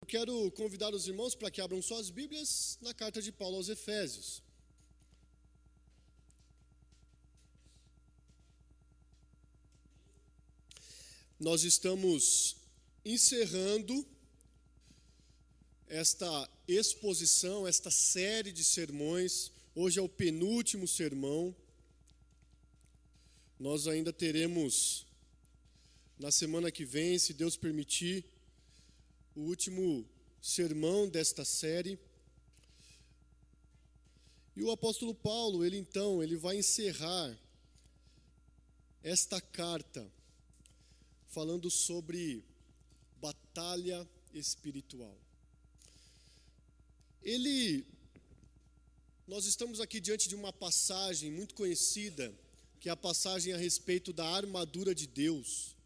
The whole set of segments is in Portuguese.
Eu quero convidar os irmãos para que abram suas Bíblias na carta de Paulo aos Efésios. Nós estamos encerrando esta exposição, esta série de sermões. Hoje é o penúltimo sermão. Nós ainda teremos, na semana que vem, se Deus permitir, o último sermão desta série. E o apóstolo Paulo, ele vai encerrar esta carta falando sobre batalha espiritual. Nós estamos aqui diante de uma passagem muito conhecida, que é a passagem a respeito da armadura de Deus.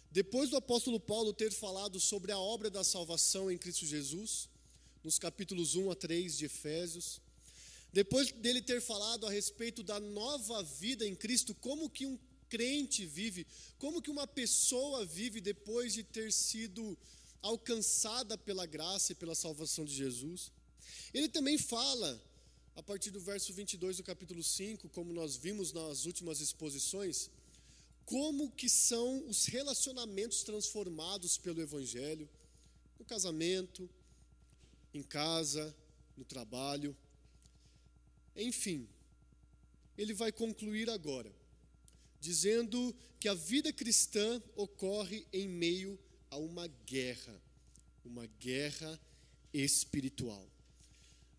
Depois do apóstolo Paulo ter falado sobre a obra da salvação em Cristo Jesus, nos capítulos 1 a 3 de Efésios, depois dele ter falado a respeito da nova vida em Cristo, como que um crente vive, como que uma pessoa vive depois de ter sido alcançada pela graça e pela salvação de Jesus, ele também fala, a partir do verso 22 do capítulo 5, como nós vimos nas últimas exposições, como que são os relacionamentos transformados pelo Evangelho, no casamento, em casa, no trabalho. Enfim, ele vai concluir agora, dizendo que a vida cristã ocorre em meio a uma guerra espiritual.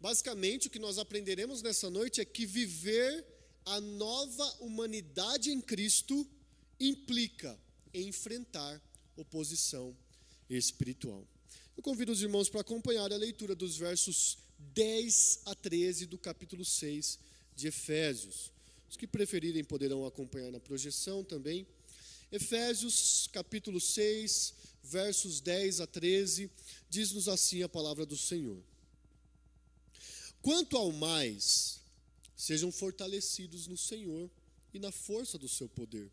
Basicamente, o que nós aprenderemos nessa noite é que viver a nova humanidade em Cristo implica enfrentar oposição espiritual. Eu convido os irmãos para acompanhar a leitura dos versos 10 a 13 do capítulo 6 de Efésios. Os que preferirem poderão acompanhar na projeção também. Efésios capítulo 6, versos 10 a 13, diz-nos assim a palavra do Senhor. Quanto ao mais, sejam fortalecidos no Senhor e na força do seu poder.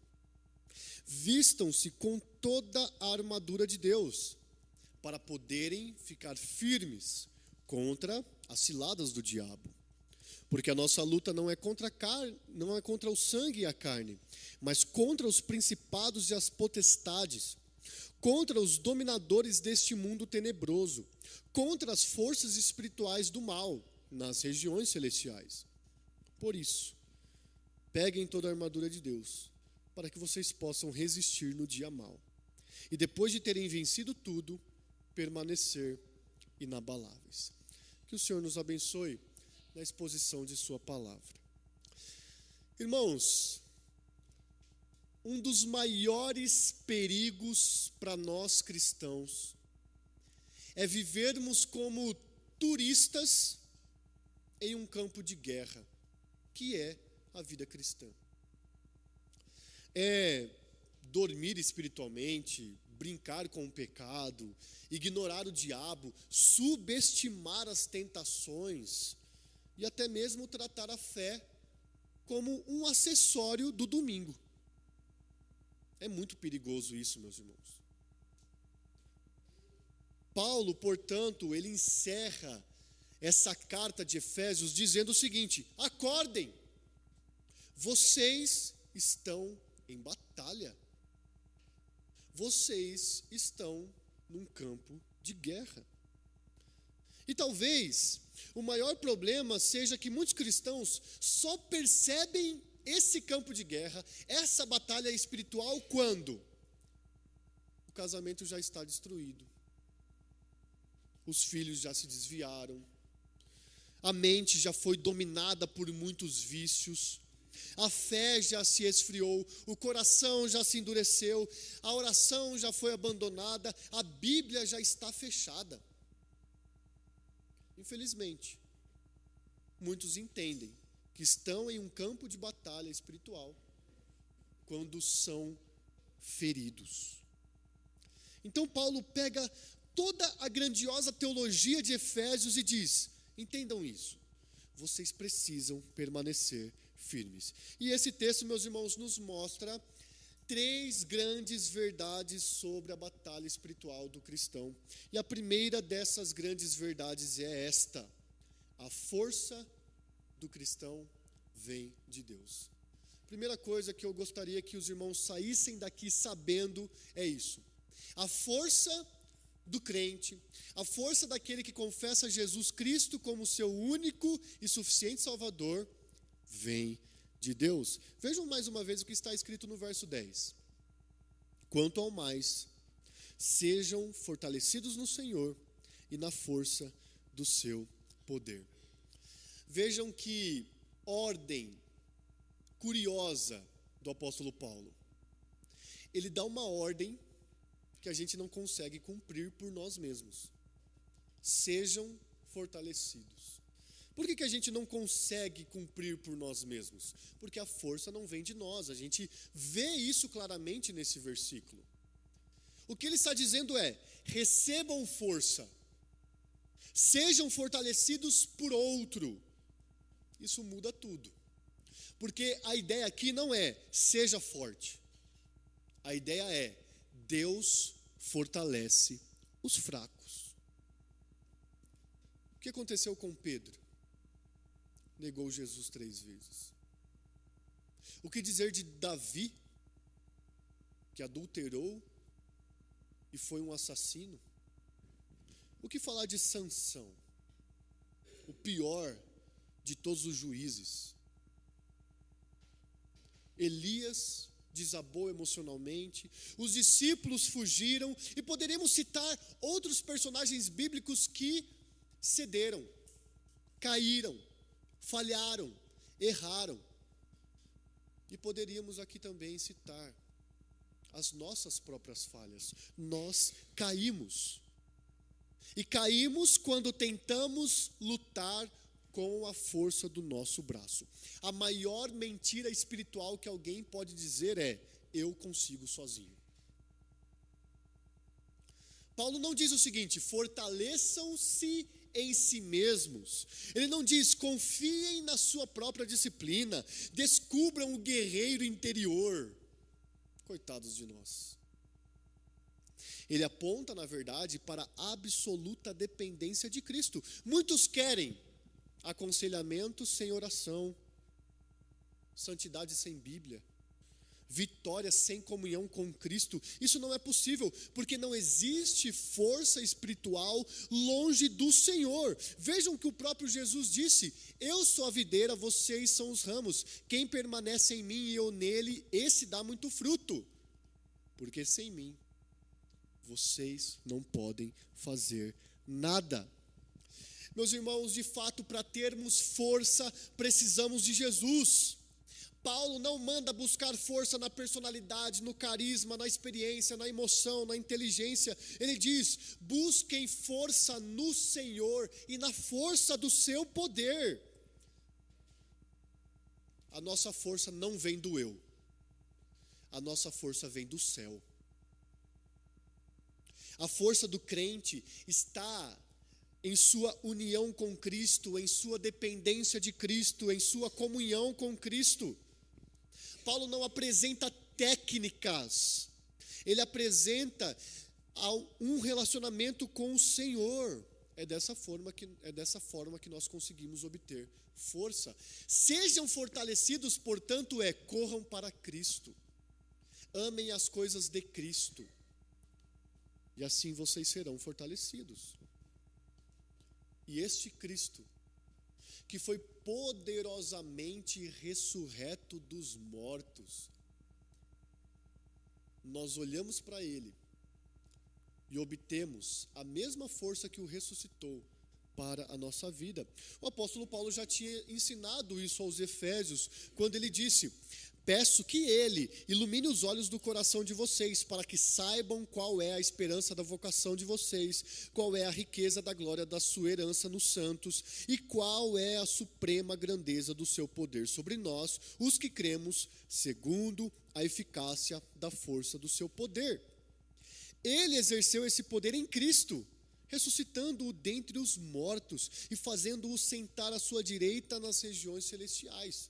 Vistam-se com toda a armadura de Deus, para poderem ficar firmes contra as ciladas do diabo. Porque a nossa luta não é contra o sangue e a carne, mas contra os principados e as potestades, contra os dominadores deste mundo tenebroso, contra as forças espirituais do mal nas regiões celestiais. Por isso, peguem toda a armadura de Deus, para que vocês possam resistir no dia mau. E depois de terem vencido tudo, permanecer inabaláveis. Que o Senhor nos abençoe na exposição de sua palavra. Irmãos, um dos maiores perigos para nós cristãos é vivermos como turistas em um campo de guerra, que é a vida cristã. É dormir espiritualmente, brincar com o pecado, ignorar o diabo, subestimar as tentações e até mesmo tratar a fé como um acessório do domingo. É muito perigoso isso, meus irmãos. Paulo, portanto, ele encerra essa carta de Efésios dizendo o seguinte: acordem, vocês estão em batalha. Vocês estão num campo de guerra. E talvez o maior problema seja que muitos cristãos só percebem esse campo de guerra, essa batalha espiritual, quando o casamento já está destruído, os filhos já se desviaram, a mente já foi dominada por muitos vícios, a fé já se esfriou, o coração já se endureceu, a oração já foi abandonada, a Bíblia já está fechada. Infelizmente, muitos entendem que estão em um campo de batalha espiritual quando são feridos. Então Paulo pega toda a grandiosa teologia de Efésios e diz: entendam isso, vocês precisam permanecer firmes. E esse texto, meus irmãos, nos mostra três grandes verdades sobre a batalha espiritual do cristão. E a primeira dessas grandes verdades é esta: a força do cristão vem de Deus. Primeira coisa que eu gostaria que os irmãos saíssem daqui sabendo é isso: a força do crente, a força daquele que confessa Jesus Cristo como seu único e suficiente Salvador, vem de Deus. Vejam mais uma vez o que está escrito no verso 10. Quanto ao mais, sejam fortalecidos no Senhor e na força do seu poder. Vejam que ordem curiosa do apóstolo Paulo. Ele dá uma ordem que a gente não consegue cumprir por nós mesmos. Sejam fortalecidos. Por que a gente não consegue cumprir por nós mesmos? Porque a força não vem de nós. A gente vê isso claramente nesse versículo. O que ele está dizendo é: recebam força. Sejam fortalecidos por outro. Isso muda tudo. Porque a ideia aqui não é seja forte. A ideia é Deus fortalece os fracos. O que aconteceu com Pedro? Negou Jesus 3 vezes. O que dizer de Davi, que adulterou e foi um assassino? O que falar de Sansão, o pior de todos os juízes? Elias desabou emocionalmente, os discípulos fugiram, e poderíamos citar outros personagens bíblicos que cederam, caíram, falharam, erraram. E poderíamos aqui também citar as nossas próprias falhas. Nós caímos. E caímos quando tentamos lutar com a força do nosso braço. A maior mentira espiritual que alguém pode dizer é: eu consigo sozinho. Paulo não diz o seguinte: fortaleçam-se em si mesmos. Ele não diz: confiem na sua própria disciplina, descubram o guerreiro interior. Coitados de nós. Ele aponta, na verdade, para a absoluta dependência de Cristo. Muitos querem aconselhamento sem oração, santidade sem Bíblia, vitória sem comunhão com Cristo. Isso não é possível, porque não existe força espiritual longe do Senhor. Vejam que o próprio Jesus disse: eu sou a videira, vocês são os ramos. Quem permanece em mim e eu nele, esse dá muito fruto. Porque sem mim, vocês não podem fazer nada. Meus irmãos, de fato, para termos força, precisamos de Jesus. Paulo não manda buscar força na personalidade, no carisma, na experiência, na emoção, na inteligência. Ele diz: busquem força no Senhor e na força do seu poder. A nossa força não vem do eu. A nossa força vem do céu. A força do crente está em sua união com Cristo, em sua dependência de Cristo, em sua comunhão com Cristo. Paulo não apresenta técnicas, ele apresenta um relacionamento com o Senhor. É dessa forma que nós conseguimos obter força. Sejam fortalecidos, portanto, corram para Cristo. Amem as coisas de Cristo. E assim vocês serão fortalecidos. E este Cristo, que foi poderosamente ressurreto dos mortos, nós olhamos para Ele e obtemos a mesma força que o ressuscitou para a nossa vida. O apóstolo Paulo já tinha ensinado isso aos Efésios, quando ele disse: peço que Ele ilumine os olhos do coração de vocês, para que saibam qual é a esperança da vocação de vocês, qual é a riqueza da glória da sua herança nos santos, e qual é a suprema grandeza do seu poder sobre nós, os que cremos, segundo a eficácia da força do seu poder. Ele exerceu esse poder em Cristo, ressuscitando-o dentre os mortos e fazendo-o sentar à sua direita nas regiões celestiais,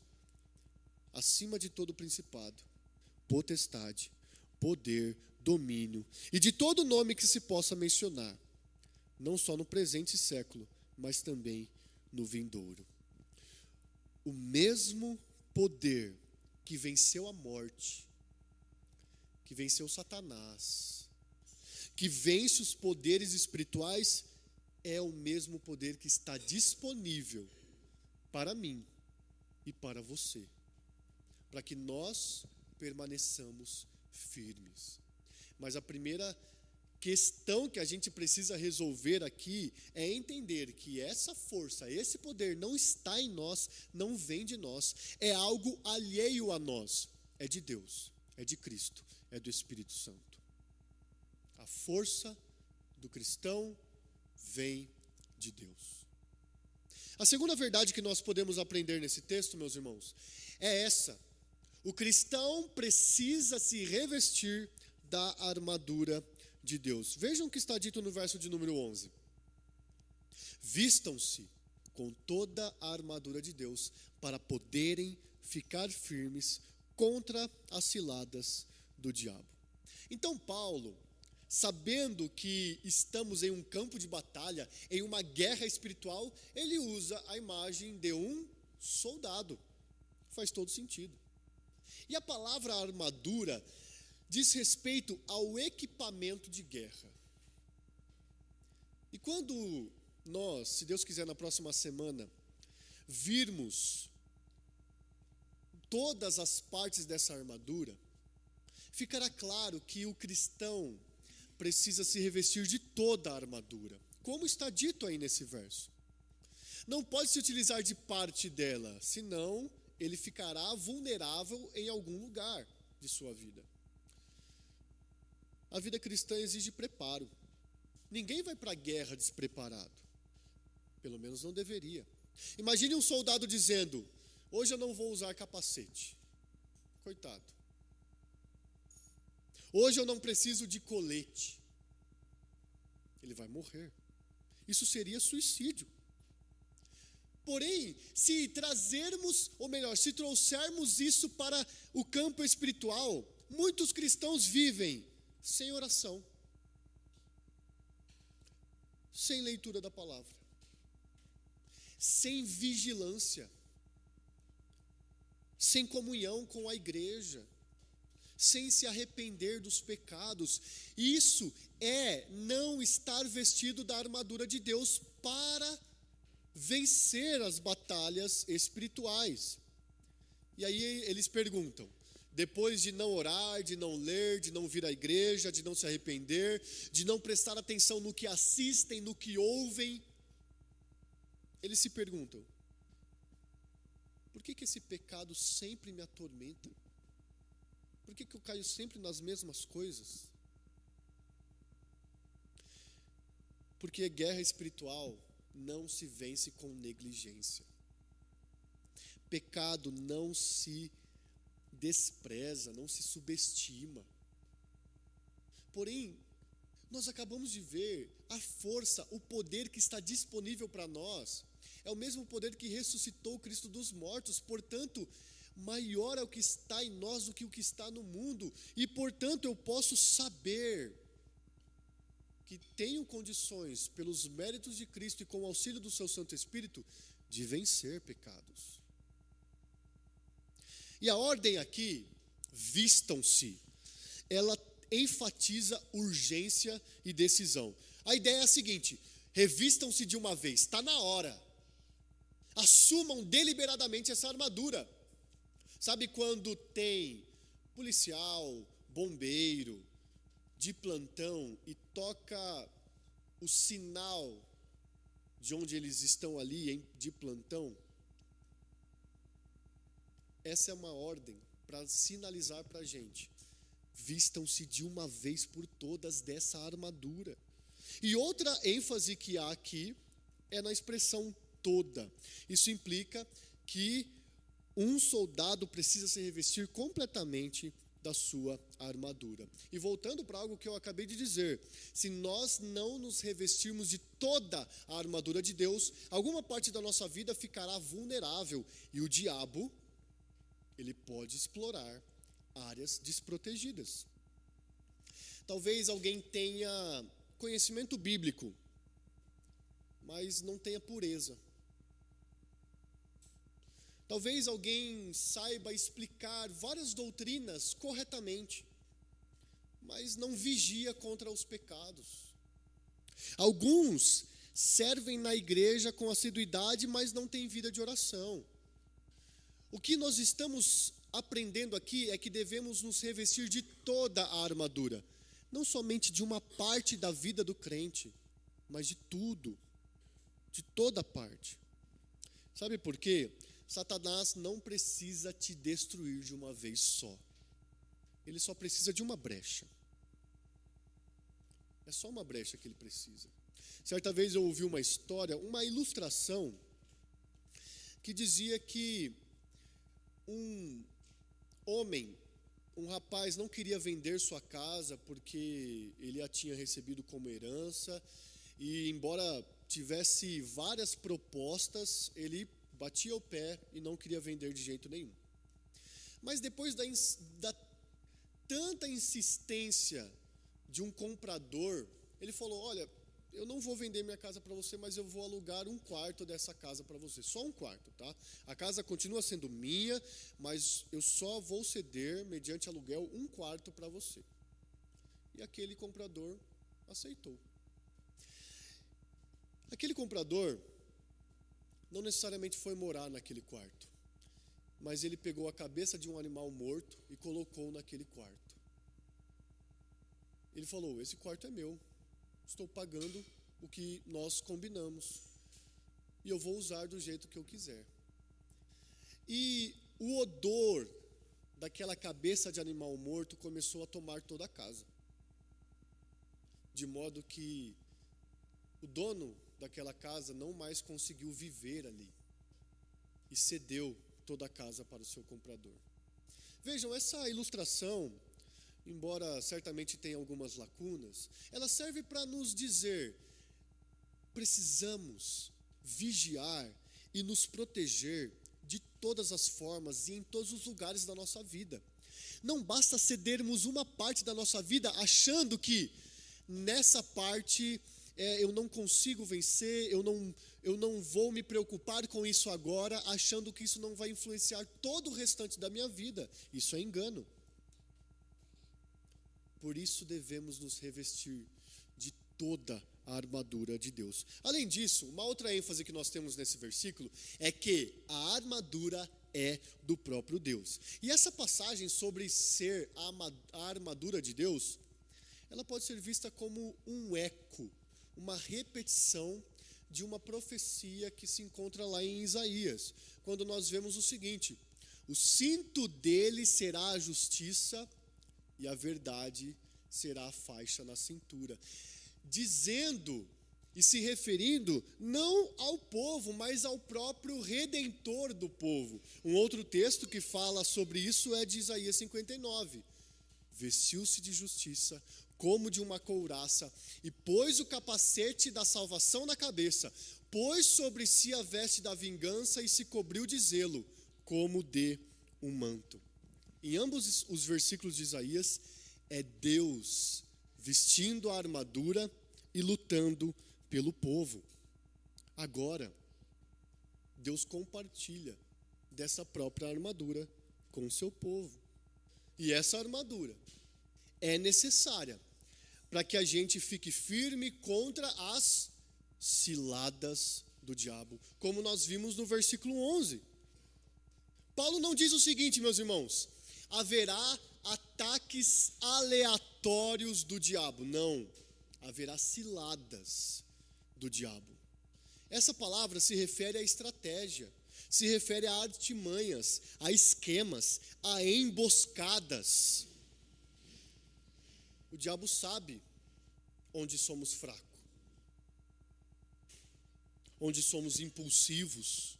acima de todo principado, potestade, poder, domínio e de todo nome que se possa mencionar, não só no presente século, mas também no vindouro. O mesmo poder que venceu a morte, que venceu Satanás, que vence os poderes espirituais, é o mesmo poder que está disponível para mim e para você, para que nós permaneçamos firmes. Mas a primeira questão que a gente precisa resolver aqui é entender que essa força, esse poder não está em nós, não vem de nós, é algo alheio a nós, é de Deus, é de Cristo, é do Espírito Santo. A força do cristão vem de Deus. A segunda verdade que nós podemos aprender nesse texto, meus irmãos, é essa: o cristão precisa se revestir da armadura de Deus. Vejam o que está dito no verso de número 11. Vistam-se com toda a armadura de Deus para poderem ficar firmes contra as ciladas do diabo. Então Paulo, sabendo que estamos em um campo de batalha, em uma guerra espiritual, ele usa a imagem de um soldado. Faz todo sentido. E a palavra armadura diz respeito ao equipamento de guerra. E quando nós, se Deus quiser, na próxima semana, virmos todas as partes dessa armadura, ficará claro que o cristão precisa se revestir de toda a armadura, como está dito aí nesse verso. Não pode se utilizar de parte dela, senão ele ficará vulnerável em algum lugar de sua vida. A vida cristã exige preparo. Ninguém vai para a guerra despreparado. Pelo menos não deveria. Imagine um soldado dizendo: hoje eu não vou usar capacete. Coitado. Hoje eu não preciso de colete. Ele vai morrer. Isso seria suicídio. Porém, se trazermos, ou melhor, se trouxermos isso para o campo espiritual, muitos cristãos vivem sem oração, sem leitura da palavra, sem vigilância, sem comunhão com a igreja, sem se arrepender dos pecados. Isso é não estar vestido da armadura de Deus para vencer as batalhas espirituais. E aí eles perguntam: depois de não orar, de não ler, de não vir à igreja, de não se arrepender, de não prestar atenção no que assistem, no que ouvem, eles se perguntam: por que esse pecado sempre me atormenta? Por que eu caio sempre nas mesmas coisas? Porque guerra espiritual não se vence com negligência. Pecado não se despreza, não se subestima. Porém, nós acabamos de ver a força, o poder que está disponível para nós. É o mesmo poder que ressuscitou Cristo dos mortos. Portanto, maior é o que está em nós do que o que está no mundo. E, portanto, eu posso saber que tenho condições, pelos méritos de Cristo e com o auxílio do seu Santo Espírito, de vencer pecados. E a ordem aqui, vistam-se, ela enfatiza urgência e decisão. A ideia é a seguinte: revistam-se de uma vez, está na hora. Assumam deliberadamente essa armadura. Sabe quando tem policial, bombeiro, de plantão e toca o sinal de onde eles estão ali de plantão? Essa é uma ordem para sinalizar para a gente: vistam-se de uma vez por todas dessa armadura. E outra ênfase que há aqui é na expressão toda. Isso implica que um soldado precisa se revestir completamente da sua armadura. E voltando para algo que eu acabei de dizer, se nós não nos revestirmos de toda a armadura de Deus, alguma parte da nossa vida ficará vulnerável e o diabo, ele pode explorar áreas desprotegidas. Talvez alguém tenha conhecimento bíblico, mas não tenha pureza. Talvez alguém saiba explicar várias doutrinas corretamente, mas não vigia contra os pecados. Alguns servem na igreja com assiduidade, mas não têm vida de oração. O que nós estamos aprendendo aqui é que devemos nos revestir de toda a armadura, não somente de uma parte da vida do crente, mas de tudo, de toda parte. Sabe por quê? Satanás não precisa te destruir de uma vez só. Ele só precisa de uma brecha. É só uma brecha que ele precisa. Certa vez eu ouvi uma história, uma ilustração, que dizia que um homem, um rapaz, não queria vender sua casa porque ele a tinha recebido como herança, e embora tivesse várias propostas, ele batia o pé e não queria vender de jeito nenhum. Mas depois da tanta insistência de um comprador, ele falou: olha, eu não vou vender minha casa para você, mas eu vou alugar um quarto dessa casa para você. Só um quarto, tá? A casa continua sendo minha, mas eu só vou ceder, mediante aluguel, um quarto para você. E aquele comprador aceitou. Aquele comprador não necessariamente foi morar naquele quarto, mas ele pegou a cabeça de um animal morto e colocou naquele quarto. Ele falou: esse quarto é meu. Estou pagando o que nós combinamos. E eu vou usar do jeito que eu quiser. E o odor daquela cabeça de animal morto começou a tomar toda a casa. De modo que o dono daquela casa não mais conseguiu viver ali. E cedeu toda a casa para o seu comprador. Vejam, essa ilustração, embora certamente tenha algumas lacunas, ela serve para nos dizer: precisamos vigiar e nos proteger de todas as formas e em todos os lugares da nossa vida. Não basta cedermos uma parte da nossa vida achando que nessa parte eu não consigo vencer, eu não vou me preocupar com isso agora, achando que isso não vai influenciar todo o restante da minha vida. Isso é engano. Por isso devemos nos revestir de toda a armadura de Deus. Além disso, uma outra ênfase que nós temos nesse versículo é que a armadura é do próprio Deus. E essa passagem sobre ser a armadura de Deus, ela pode ser vista como um eco, uma repetição de uma profecia que se encontra lá em Isaías, quando nós vemos o seguinte: o cinto dele será a justiça e a verdade será a faixa na cintura. Dizendo e se referindo não ao povo, mas ao próprio Redentor do povo. Um outro texto que fala sobre isso é de Isaías 59. Vestiu-se de justiça como de uma couraça, e pôs o capacete da salvação na cabeça, pôs sobre si a veste da vingança e se cobriu de zelo, como de um manto. Em ambos os versículos de Isaías, é Deus vestindo a armadura e lutando pelo povo. Agora, Deus compartilha dessa própria armadura com o seu povo. E essa armadura é necessária para que a gente fique firme contra as ciladas do diabo, como nós vimos no versículo 11. Paulo não diz o seguinte, meus irmãos: haverá ataques aleatórios do diabo. Não, haverá ciladas do diabo. Essa palavra se refere à estratégia, se refere a artimanhas, a esquemas, a emboscadas. O diabo sabe onde somos fracos, onde somos impulsivos,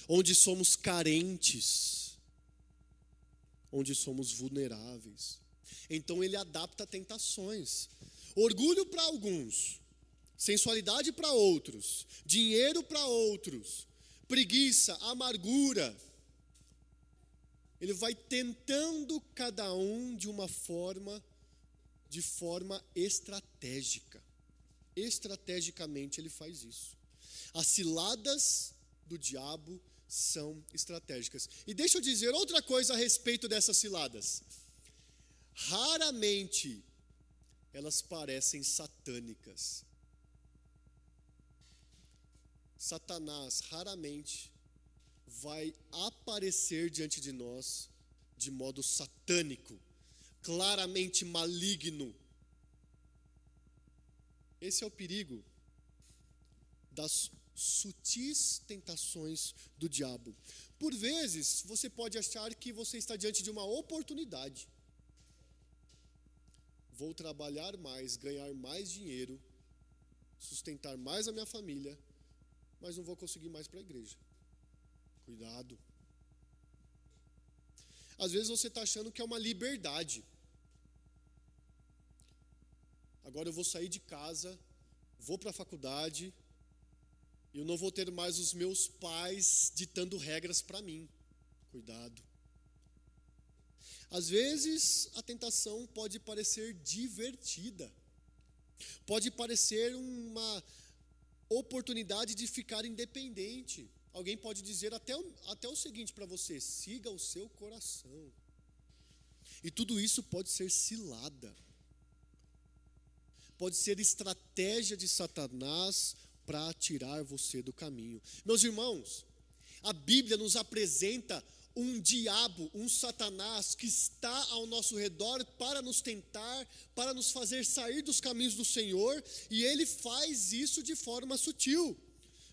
onde somos carentes, onde somos vulneráveis. Então ele adapta tentações. Orgulho para alguns, sensualidade para outros, dinheiro para outros, preguiça, amargura. ele vai tentando cada um de forma estratégica. Estrategicamente ele faz isso. As ciladas do diabo são estratégicas. E deixa eu dizer outra coisa a respeito dessas ciladas. Raramente elas parecem satânicas. Satanás raramente vai aparecer diante de nós de modo satânico, claramente maligno. Esse é o perigo das sutis tentações do diabo. Por vezes, você pode achar que você está diante de uma oportunidade. Vou trabalhar mais, ganhar mais dinheiro, sustentar mais a minha família, mas não vou conseguir mais para a igreja. Cuidado. Às vezes você está achando que é uma liberdade. Agora eu vou sair de casa, vou para a faculdade, e eu não vou ter mais os meus pais ditando regras para mim. Cuidado. Às vezes a tentação pode parecer divertida. Pode parecer uma oportunidade de ficar independente. Alguém pode dizer até o seguinte para você: siga o seu coração. E tudo isso pode ser cilada. Pode ser estratégia de Satanás para tirar você do caminho. Meus irmãos, a Bíblia nos apresenta um diabo, um Satanás que está ao nosso redor para nos tentar, para nos fazer sair dos caminhos do Senhor, e ele faz isso de forma sutil.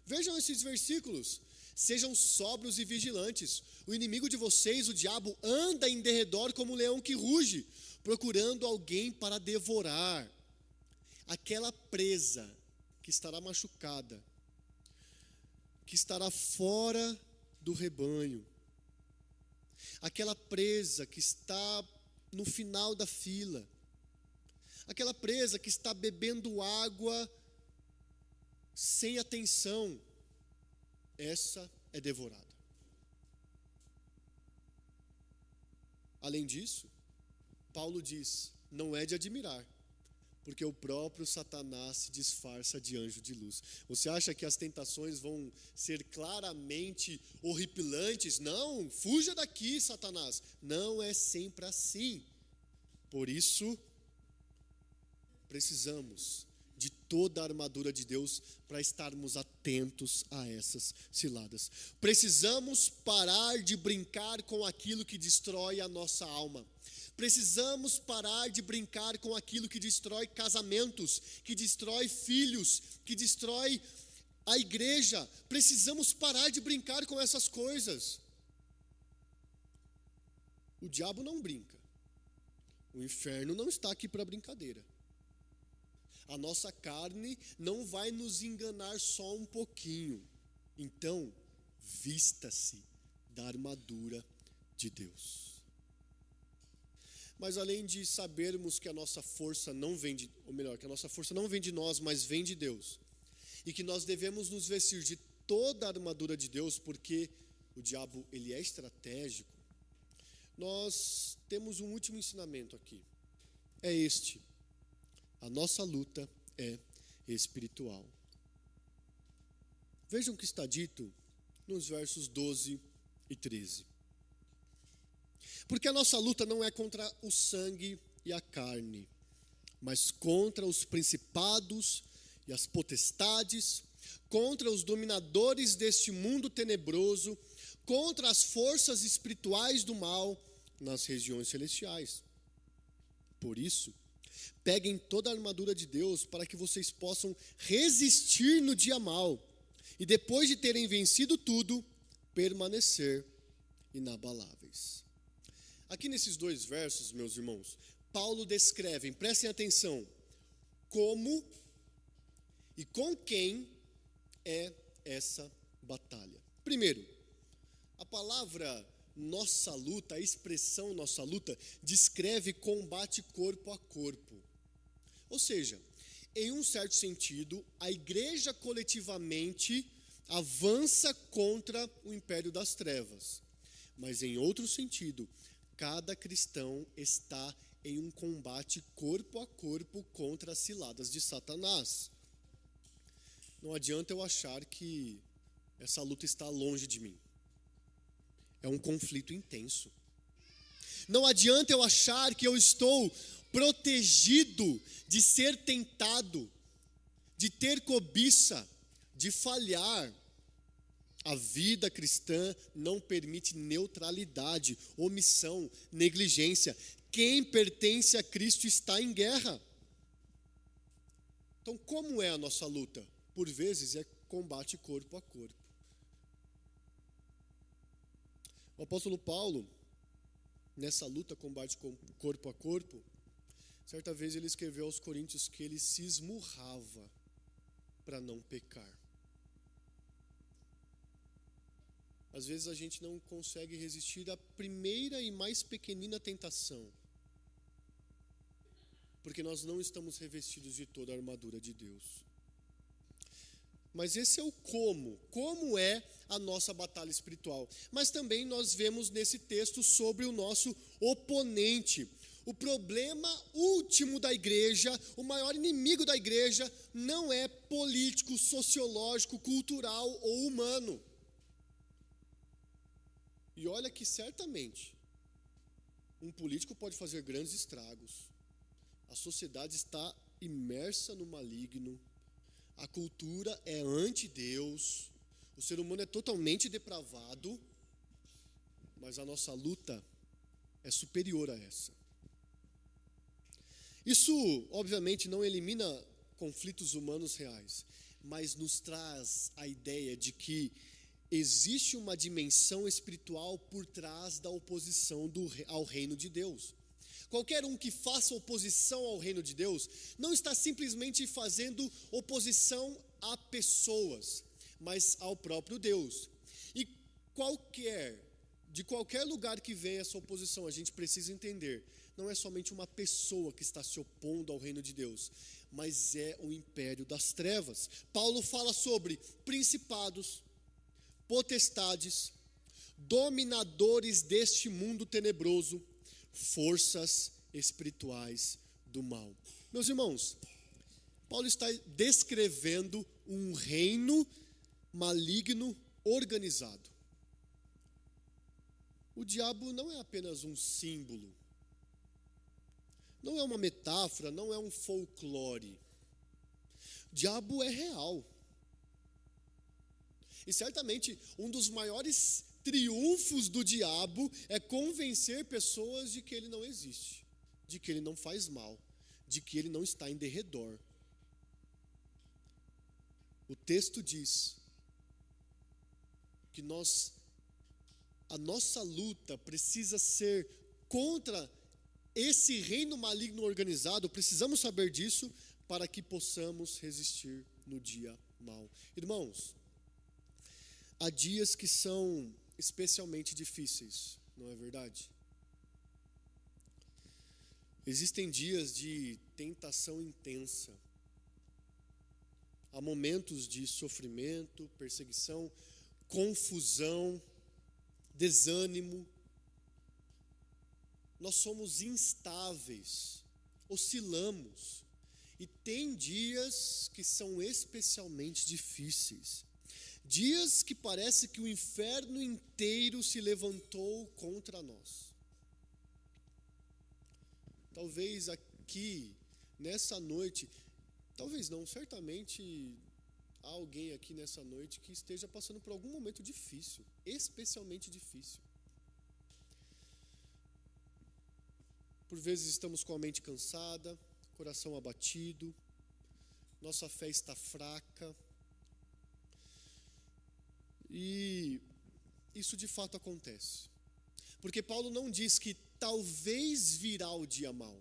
Vejam esses versículos. Sejam sóbrios e vigilantes. O inimigo de vocês, o diabo, anda em derredor como um leão que ruge, procurando alguém para devorar. Aquela presa que estará machucada, que estará fora do rebanho, aquela presa que está no final da fila, aquela presa que está bebendo água sem atenção, essa é devorada. Além disso, Paulo diz, não é de admirar, porque o próprio Satanás se disfarça de anjo de luz. Você acha que as tentações vão ser claramente horripilantes? Não, fuja daqui, Satanás. Não é sempre assim. Por isso, precisamos de toda a armadura de Deus para estarmos atentos a essas ciladas. Precisamos parar de brincar com aquilo que destrói a nossa alma. Precisamos parar de brincar com aquilo que destrói casamentos, que destrói filhos, que destrói a igreja. Precisamos parar de brincar com essas coisas. O diabo não brinca. O inferno não está aqui para brincadeira. A nossa carne não vai nos enganar só um pouquinho. Então, vista-se da armadura de Deus. Mas além de sabermos que a nossa força não vem de, ou melhor, que a nossa força não vem de nós, mas vem de Deus, e que nós devemos nos vestir de toda a armadura de Deus, porque o diabo, ele é estratégico, nós temos um último ensinamento aqui. É este: a nossa luta é espiritual. Vejam o que está dito nos versos 12 e 13. Porque a nossa luta não é contra o sangue e a carne, mas contra os principados e as potestades, contra os dominadores deste mundo tenebroso, contra as forças espirituais do mal nas regiões celestiais. Por isso, peguem toda a armadura de Deus para que vocês possam resistir no dia mau e depois de terem vencido tudo, permanecer inabaláveis. Aqui nesses dois versos, meus irmãos, Paulo descreve, prestem atenção, como e com quem é essa batalha. Primeiro, a palavra nossa luta, a expressão nossa luta, descreve combate corpo a corpo. Ou seja, em um certo sentido, a igreja coletivamente avança contra o império das trevas. Mas em outro sentido, cada cristão está em um combate corpo a corpo contra as ciladas de Satanás. Não adianta eu achar que essa luta está longe de mim. É um conflito intenso. Não adianta eu achar que eu estou protegido de ser tentado, de ter cobiça, de falhar. A vida cristã não permite neutralidade, omissão, negligência. Quem pertence a Cristo está em guerra. Então, como é a nossa luta? Por vezes é combate corpo a corpo. O apóstolo Paulo, nessa luta, combate corpo a corpo, certa vez ele escreveu aos Coríntios que ele se esmurrava para não pecar. Às vezes a gente não consegue resistir à primeira e mais pequenina tentação, porque nós não estamos revestidos de toda a armadura de Deus. Mas esse é o como é a nossa batalha espiritual. Mas também nós vemos nesse texto sobre o nosso oponente. O problema último da igreja, o maior inimigo da igreja, não é político, sociológico, cultural ou humano. E olha que certamente um político pode fazer grandes estragos. A sociedade está imersa no maligno. A cultura é anti-Deus. O ser humano é totalmente depravado. Mas a nossa luta é superior a essa. Isso, obviamente, não elimina conflitos humanos reais, mas nos traz a ideia de que existe uma dimensão espiritual por trás da oposição ao reino de Deus. Qualquer um que faça oposição ao reino de Deus não está simplesmente fazendo oposição a pessoas, mas ao próprio Deus. E de qualquer lugar que venha essa oposição, a gente precisa entender, não é somente uma pessoa que está se opondo ao reino de Deus, mas é o império das trevas. Paulo fala sobre principados, potestades, dominadores deste mundo tenebroso, forças espirituais do mal. Meus irmãos, Paulo está descrevendo um reino maligno organizado. O diabo não é apenas um símbolo, não é uma metáfora, não é um folclore. O diabo é real. E certamente um dos maiores triunfos do diabo é convencer pessoas de que ele não existe, de que ele não faz mal, de que ele não está em derredor. O texto diz que a nossa luta precisa ser contra esse reino maligno organizado. Precisamos saber disso para que possamos resistir no dia mau. Irmãos, há dias que são especialmente difíceis, não é verdade? Existem dias de tentação intensa. Há momentos de sofrimento, perseguição, confusão, desânimo. Nós somos instáveis, oscilamos. E tem dias que são especialmente difíceis. Dias que parece que o inferno inteiro se levantou contra nós. Talvez aqui, nessa noite, talvez não, certamente há alguém aqui nessa noite que esteja passando por algum momento difícil, especialmente difícil. Por vezes estamos com a mente cansada, coração abatido, nossa fé está fraca. E isso de fato acontece. Porque Paulo não diz que talvez virá o dia mau.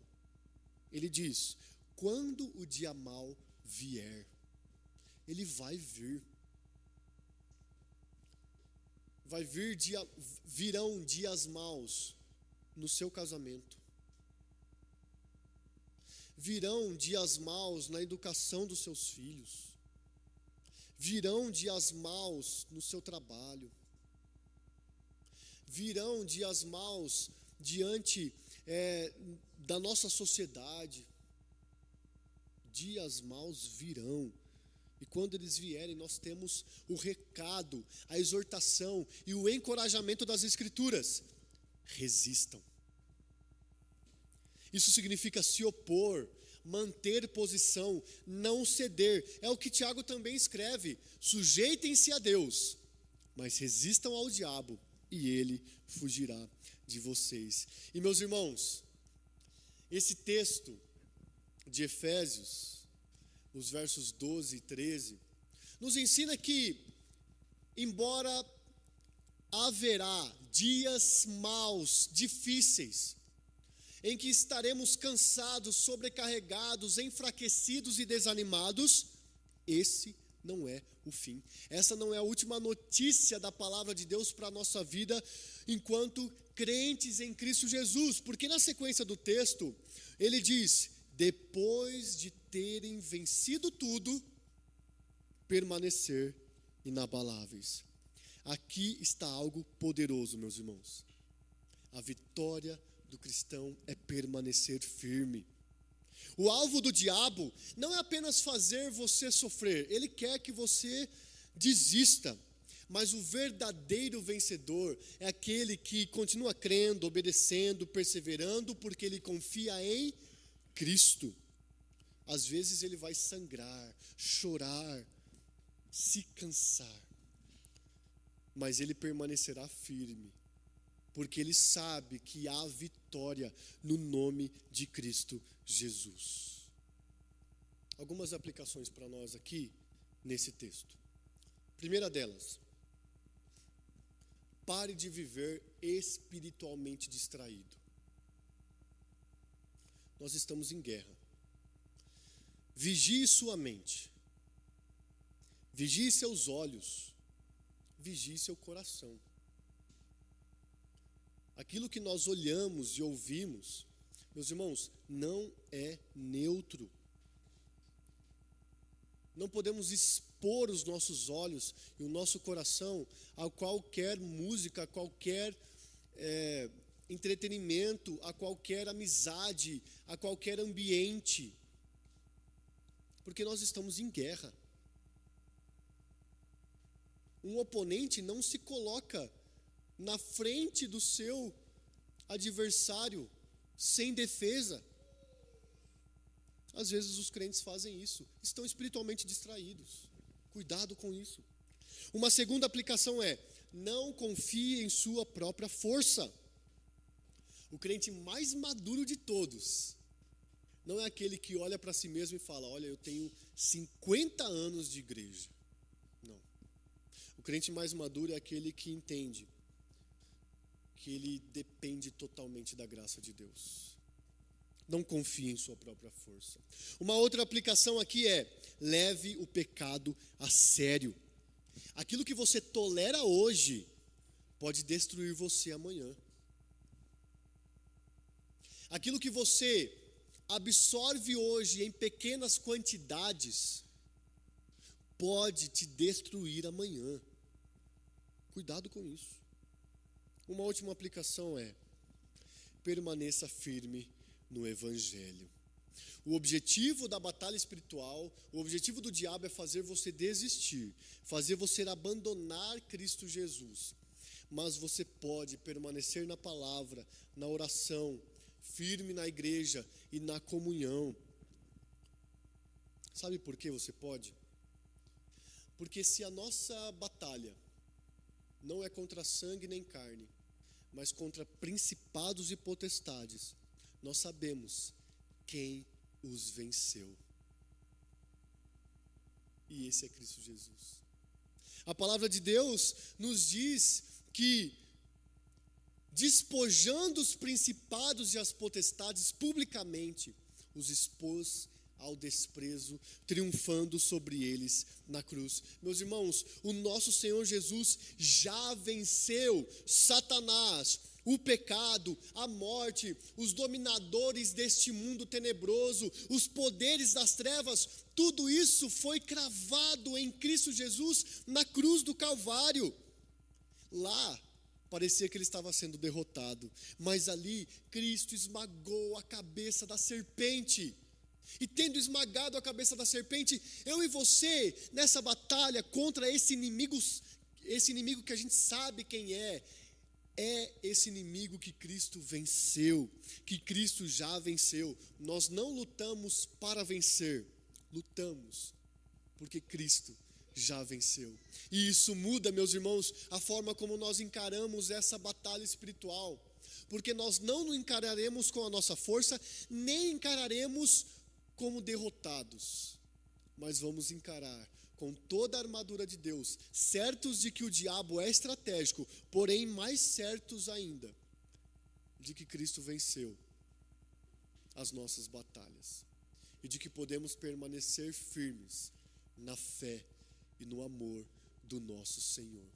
Ele diz, quando o dia mau vier, ele vai vir. Virão dias maus no seu casamento. Virão dias maus na educação dos seus filhos. Virão dias maus no seu trabalho. virão dias maus diante da nossa sociedade. Dias maus virão. E quando eles vierem, nós temos o recado, a exortação e o encorajamento das Escrituras. Resistam. Isso significa se opor, manter posição, não ceder. É o que Tiago também escreve. Sujeitem-se a Deus, mas resistam ao diabo, e ele fugirá de vocês. E meus irmãos, esse texto de Efésios, os versos 12 e 13, nos ensina que, embora haverá dias maus, difíceis, em que estaremos cansados, sobrecarregados, enfraquecidos e desanimados, esse não é o fim. Essa não é a última notícia da palavra de Deus para a nossa vida enquanto crentes em Cristo Jesus, porque na sequência do texto, ele diz: depois de terem vencido tudo, permanecer inabaláveis. Aqui está algo poderoso, meus irmãos. A vitória do cristão é permanecer firme. O alvo do diabo não é apenas fazer você sofrer, ele quer que você desista. Mas o verdadeiro vencedor é aquele que continua crendo, obedecendo, perseverando, porque ele confia em Cristo. Às vezes ele vai sangrar, chorar, se cansar, mas ele permanecerá firme, porque ele sabe que há vitória no nome de Cristo Jesus. Algumas aplicações para nós aqui nesse texto. Primeira delas: pare de viver espiritualmente distraído. Nós estamos em guerra. Vigie sua mente. Vigie seus olhos. Vigie seu coração. Aquilo que nós olhamos e ouvimos, meus irmãos, não é neutro. Não podemos expor os nossos olhos e o nosso coração a qualquer música, a qualquer entretenimento, a qualquer amizade, a qualquer ambiente. Porque nós estamos em guerra. Um oponente não se coloca na frente do seu adversário sem defesa. Às vezes os crentes fazem isso, estão espiritualmente distraídos. Cuidado com isso. Uma segunda aplicação é: não confie em sua própria força. O crente mais maduro de todos não é aquele que olha para si mesmo e fala: olha, eu tenho 50 anos de igreja. Não. O crente mais maduro é aquele que entende que ele depende totalmente da graça de Deus. Não confie em sua própria força. Uma outra aplicação aqui é: leve o pecado a sério. Aquilo que você tolera hoje pode destruir você amanhã. Aquilo que você absorve hoje em pequenas quantidades pode te destruir amanhã. Cuidado com isso. Uma última aplicação é: permaneça firme no Evangelho. O objetivo da batalha espiritual, o objetivo do diabo é fazer você desistir, fazer você abandonar Cristo Jesus. Mas você pode permanecer na palavra, na oração, firme na igreja e na comunhão. Sabe por que você pode? Porque se a nossa batalha não é contra sangue nem carne, mas contra principados e potestades, nós sabemos quem os venceu. E esse é Cristo Jesus. A palavra de Deus nos diz que, despojando os principados e as potestades publicamente, os expôs ao desprezo, triunfando sobre eles na cruz. Meus irmãos, o nosso Senhor Jesus já venceu Satanás, o pecado, a morte, os dominadores deste mundo tenebroso, os poderes das trevas. Tudo isso foi cravado em Cristo Jesus na cruz do Calvário. Lá, parecia que ele estava sendo derrotado, mas ali Cristo esmagou a cabeça da serpente. E tendo esmagado a cabeça da serpente, eu e você, nessa batalha contra esse inimigo que a gente sabe quem é esse inimigo que Cristo venceu, que Cristo já venceu. Nós não lutamos para vencer, lutamos porque Cristo já venceu. E isso muda, meus irmãos, a forma como nós encaramos essa batalha espiritual, porque nós não encararemos com a nossa força, nem encararemos como derrotados, mas vamos encarar com toda a armadura de Deus, certos de que o diabo é estratégico, porém mais certos ainda de que Cristo venceu as nossas batalhas e de que podemos permanecer firmes na fé e no amor do nosso Senhor.